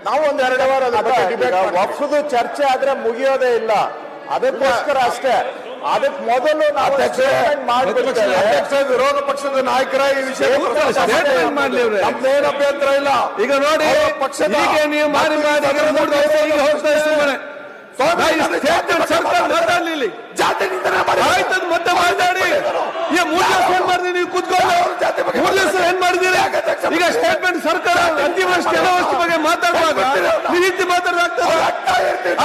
ನಾವು ಒಂದ್ 2 ವಾರ ವಫ್ದು ಚರ್ಚೆ ಆದ್ರೆ ಮುಗಿಯೋದೇ ಇಲ್ಲ, ಅದಕ್ಕೋಸ್ಕರ ಅಷ್ಟೇ. ಅದಕ್ಕೆ ಮೊದಲು ನಾವು ಮಾಡ್ಬಿಡ್ತೇವೆ. ವಿರೋಧ ಪಕ್ಷದ ನಾಯಕರ ಈ ವಿಷಯ ನಮ್ದೇನು ಅಭ್ಯಂತರ ಇಲ್ಲ. ಈಗ ನೋಡಿ ಪಕ್ಷದ ನೀವು ಮಾಡಿ ಸರ್ಕಾರ ಮಾತಾಡ್ಲಿಲ್ಲ, ಆಯ್ತದ ಮತ್ತೆ ಮಾತಾಡಿ. ಈಗ 3 ದಿವಸ ಏನ್ ಮಾಡಿದ್ರಿ ನೀವು ಕೂತ್ಕೊಂಡು? 3 ದಿವಸ ಏನ್ ಮಾಡಿದ್ದೀರಿ? ಈಗ ಸ್ಟೇಟ್ಮೆಂಟ್ ಸರ್ಕಾರ ಅತಿವೃಷ್ಟಿ ಅನಾವೃಷ್ಟಿ ಬಗ್ಗೆ ಮಾತಾಡುವಾಗ ಈ ರೀತಿ ಮಾತಾಡೋದಾಗ್ತದೆ?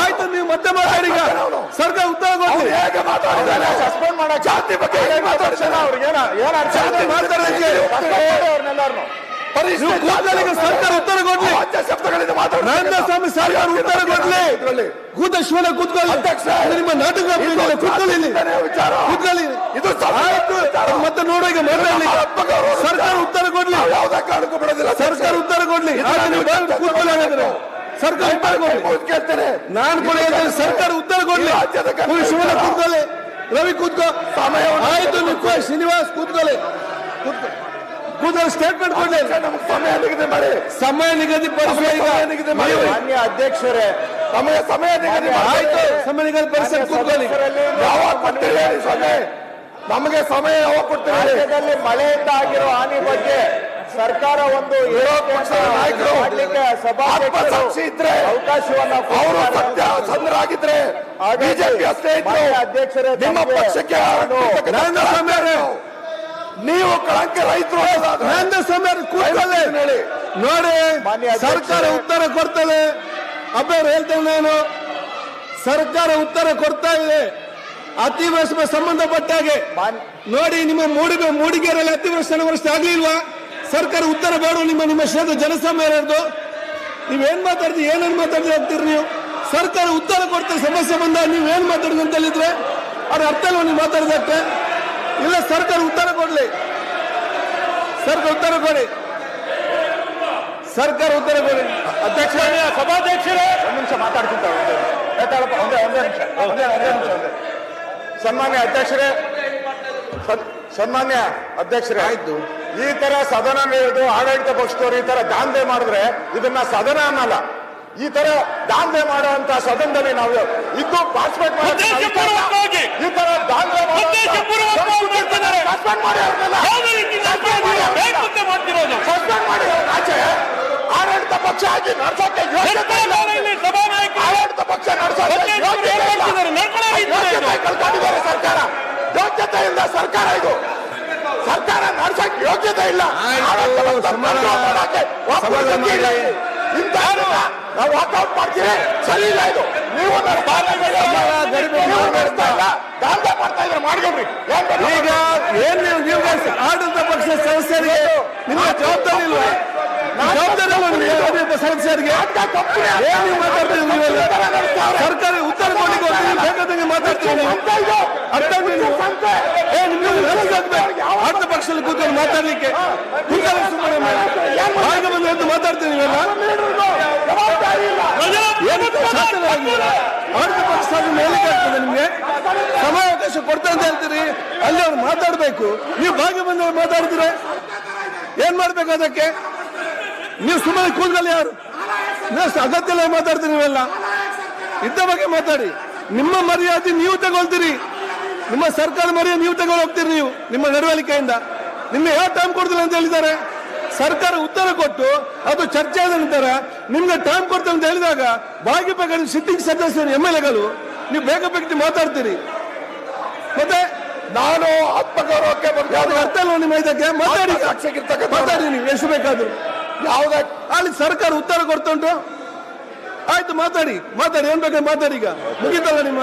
ಆಯ್ತು, ನೀವು ಮತ್ತೆ ಮಾತಾಡಿ. ಈಗ ಸರ್ಕಾರ ಉತ್ತರ ಕೊಡ್ತೀವಿ. ಸಸ್ಪೆಂಡ್ ಮಾಡೋ ಜಾತಿ ಬಗ್ಗೆ ಸರ್ಕಾರ ಉತ್ತರ ಕೊಡ್ಲಿ. ನರೇಂದ್ರ ಸ್ವಾಮಿ ಸರ್ಕಾರ ಉತ್ತರ ಕೊಡ್ಲಿ. ಕೂತಶ್ವರ ಕೂತ್ಕೊಳ್ಳಿ. ನಿಮ್ಮ ನಾಟಕ ಕೂತ್ಕೊಳ್ಳಿ, ಕೂತ್ಕೊಳ್ಳಿ. ಆಯ್ತು, ಮತ್ತೆ ನೋಡೋ ಈಗ ಮಾತಾಡಲಿ. ಸರ್ಕಾರ ಉತ್ತರ ಕೊಡ್ಲಿ. ಸರ್ಕಾರ ಉತ್ತರ ಕೊಡ್ಲಿ. ಕೂತ್ಕೊಳ್ಳಿ. ಹಾಗಾದ್ರೆ ಸರ್ಕಾರ ಉತ್ತರ ಕೊಡ್ಲಿ. ನಾನು ಕೂಡ ಹೇಳ್ತೇನೆ, ಸರ್ಕಾರ ಉತ್ತರ ಕೊಡ್ಲಿ. ಶಿವನ ಕೂತ್ಕೊಳ್ಳಿ, ರವಿ ಕೂತ್ಕೋ. ಆಯ್ತು, ನೀವು ಶ್ರೀನಿವಾಸ್ ಕೂತ್ಕೊಳ್ಳಿ. ಸ್ಟೇಟ್ಮೆಂಟ್ ಕೊಡ್ಲಿ. ಸಮಯ ನಿಗದಿ ಮಾನ್ಯ ಅಧ್ಯಕ್ಷರೇ, ಸಮಯ ನಿಗದಿ ಆಯ್ತು. ಸಮಯ ನಿಗದಿ ಪರಿಸರ ಕೂತ್ಕೊಳ್ಳಿ. ನಮಗೆ ಸಮಯ ಯಾವಾಗ ಕೊಡ್ತೇವೆ? ರಾಜ್ಯದಲ್ಲಿ ಮಳೆಯಿಂದ ಆಗಿರೋ ಹಾನಿ ಬಗ್ಗೆ ಸರ್ಕಾರ ಒಂದು ನಾಯಕರು ಸಭಾಧ್ಯಕ್ಷರು ಇದ್ರೆ ಅವಕಾಶವನ್ನ ಅವರು ಸತ್ಯಸಂಧರಾಗಿದ್ರೆ ಬಿಜೆಪಿ ಅಷ್ಟೇ ಇದ್ರು. ಅಧ್ಯಕ್ಷರೇ, ನಿಮ್ಮ ಪಕ್ಷಕ್ಕೆ ನೀವು ಕಳಂಕ ರೈತರು ನರೇಂದ್ರ ಸ್ವಾಮಿ ಕೂತ್ಕೊಳ್ಳಿ. ನೋಡಿ, ಸರ್ಕಾರ ಉತ್ತರ ಕೊಡ್ತದೆ. ಅಬ್ಬರು ಹೇಳ್ತೇನೆ ನಾನು, ಸರ್ಕಾರ ಉತ್ತರ ಕೊಡ್ತಾ ಇದೆ ಅತಿವೃಷ್ಟಿಗೆ ಸಂಬಂಧಪಟ್ಟ ಹಾಗೆ. ನೋಡಿ, ನಿಮ್ಮ ಮೂಡಿಗೆರೆಯಲ್ಲಿ ಅತಿವೃಷ್ಟಿ ಅನಾವೃಷ್ಟಿ ಆಗ್ಲಿಲ್ವಾ? ಸರ್ಕಾರ ಉತ್ತರ ಬೇಡ. ನಿಮ್ಮ ಕ್ಷೇತ್ರ ಜನಸಾಮಾನ್ಯರದು ನೀವೇನ್ ಮಾತಾಡ್ತೀವಿ, ಏನೇನು ಮಾತಾಡ್ತೀವಿ ಹೋಗ್ತೀರಿ ನೀವು? ಸರ್ಕಾರ ಉತ್ತರ ಕೊಡ್ತಾರೆ. ಸಮಸ್ಯೆ ಬಂದಾಗ ನೀವು ಏನ್ ಮಾತಾಡಿದ್ರೆ ಅಂತ ಹೇಳಿದ್ರೆ ಅವ್ರ ಅರ್ಥ ಇಲ್ಲ ನೀವು ಮಾತಾಡಿದಕ್ಕೆ. ಇಲ್ಲ, ಸರ್ಕಾರ ಉತ್ತರ ಕೊಡ್ಲಿ. ಸರ್ಕಾರ ಉತ್ತರ ಕೊಡಿ. ಸರ್ಕಾರ ಉತ್ತರ ಕೊಡಿ. ಅಧ್ಯಕ್ಷ, ಸಭಾಧ್ಯಕ್ಷರೇ, ಒಂದು ನಿಮಿಷ ಮಾತಾಡ್ತಿದ್ದಾರೆ. ಒಂದೇ ನಿಮಿಷ. ಸನ್ಮಾನ್ಯ ಅಧ್ಯಕ್ಷರೇ, ಸನ್ಮಾನ್ಯ ಅಧ್ಯಕ್ಷರೇ, ಆಯ್ತು. ಈ ತರ ಸದನ ನಡೆದು ಆಡಳಿತ ಪಕ್ಷದವರು ಈ ತರ ದಾಂಧೆ ಮಾಡಿದ್ರೆ ಇದನ್ನ ಸದನ ಅನ್ನಲ್ಲ. ಈ ತರ ದಾಂಧೆ ಮಾಡುವಂತ ಸದನದಲ್ಲಿ ನಾವು ಇದ್ದು ಪಾರ್ಟಿಸಿಪೇಟ್ ಮಾಡಿ ಈ ತರ ದಾಂಧೆ ಸಸ್ಪೆಂಡ್ ಮಾಡಿ ಆಚೆ ಆಡಳಿತ ಪಕ್ಷ ಆಗಿ ನಡ್ಸೋಕೆ ಆಡಳಿತ ಪಕ್ಷ ನಡ್ಸೋಕೆ ಕಳ್ಕೊಂಡಿದ್ದಾರೆ ಸರ್ಕಾರ. ಯೋಗ್ಯತೆ ಇಲ್ಲ ಸರ್ಕಾರ, ಇದು ಸರ್ಕಾರ ನಡ್ಸಕ್ ಯೋಗ್ಯತೆ ಇಲ್ಲ. ನಾವು ವಾಕೌಟ್ ಮಾಡ್ತೀವಿ, ಸರಿ ಇಲ್ಲ ಇದು. ನೀವು ದಾಂಧೆ ಮಾಡ್ತಾ ಇದ್ರೆ ಮಾಡ್ಕೊಡ್ರಿ. ಈಗ ಏನ್ ನೀವು ಆಡಳಿತ ಪಕ್ಷದ ಸದಸ್ಯರಿಗೆ ನಿಮ್ಮ ಜವಾಬ್ದಾರಿ ಇಲ್ವಾ? ಜವಾಬ್ದಾರಿ ಸದಸ್ಯರಿಗೆ ಏನ್ ನೀವು ಮಾತಾಡ್ತೀವಿ? ನೀವೆಲ್ಲ ಸರ್ಕಾರ ಉತ್ತರ ಕೊಡ್ಲಿಕ್ಕೆ ಹೋಗ್ತೀವಿ, ಬೇಕಾದಂಗೆ ಮಾತಾಡ್ತೀವಿ. ನೀವು ಅರ್ಥ ಆಡಳಿತ ಪಕ್ಷದಲ್ಲಿ ಕೂತ್ಕೊಂಡು ಮಾತಾಡ್ಲಿಕ್ಕೆ ಆಗ ಬಂದು ಮಾತಾಡ್ತೀವಿ. ನೀವೆಲ್ಲ ಆಡಳಿತ ಪಕ್ಷ ಹೇಳಿಕೆ ಆಗ್ತದೆ ನಿಮ್ಗೆ. ಸಮಯಾವಕಾಶ ಕೊಡ್ತಾ ಅಂತ ಹೇಳ್ತೀರಿ, ಅಲ್ಲಿ ಅವ್ರು ಮಾತಾಡ್ಬೇಕು. ನೀವು ಭಾಗ ಬಂದ ಮಾತಾಡ್ತೀರ, ಏನ್ ಮಾಡ್ಬೇಕು ಅದಕ್ಕೆ? ನೀವು ಸುಮ್ಮನೆ ಕೂತ್ಕೊಳ್ಳಿ. ಯಾರು ನೀವು ಅಗತ್ಯ ಇಲ್ಲ ಮಾತಾಡ್ತೀರಿ. ನೀವೆಲ್ಲ ಇದ್ದ ಬಗ್ಗೆ ಮಾತಾಡಿ. ನಿಮ್ಮ ಮರ್ಯಾದೆ ನೀವು ತಗೊಳ್ತೀರಿ, ನಿಮ್ಮ ಸರ್ಕಾರ ಮರ್ಯಾದೆ ನೀವು ತಗೊಂಡು ಹೋಗ್ತೀರಿ. ನೀವು ನಿಮ್ಮ ನಡವಳಿಕೆಯಿಂದ ನಿಮ್ಗೆ ಯಾವ ಟೈಮ್ ಕೊಡ್ತಿಲ್ಲ ಅಂತ ಹೇಳಿದ್ದಾರೆ. ಸರ್ಕಾರ ಉತ್ತರ ಕೊಟ್ಟು ಅದು ಚರ್ಚೆ ಆದ ನಂತರ ನಿಮ್ಗೆ ಟೈಮ್ ಕೊಡ್ತಾರೆ ಅಂತ ಹೇಳಿದಾಗ ಭಾಗಿಬೇಕಾದ್ರೆ ಸಿಟ್ಟಿಂಗ್ ಸದಸ್ಯರು MLAಗಳು ನೀವು ಬೇಗ ಮಾತಾಡ್ತೀರಿ. ಮತ್ತೆ ನಾನು ಆತ್ಮಗೌರವಕ್ಕೆ ಅರ್ಥ ಇಲ್ಲ ನಿಮ್ಮ ಇದಕ್ಕೆ. ಮಾತಾಡಿ ನೀವು ಎಷ್ಟು ಬೇಕಾದ್ರು. ಯಾವುದೇ ಅಲ್ಲಿ ಸರ್ಕಾರ ಉತ್ತರ ಕೊಡ್ತುಂಟು. ಆಯ್ತು, ಮಾತಾಡಿ. ಏನ್ ಬೇಕಾದ್ರೆ ಮಾತಾಡಿ. ಈಗ ಮುಗಿತಲ್ಲ ನಿಮ್ಮ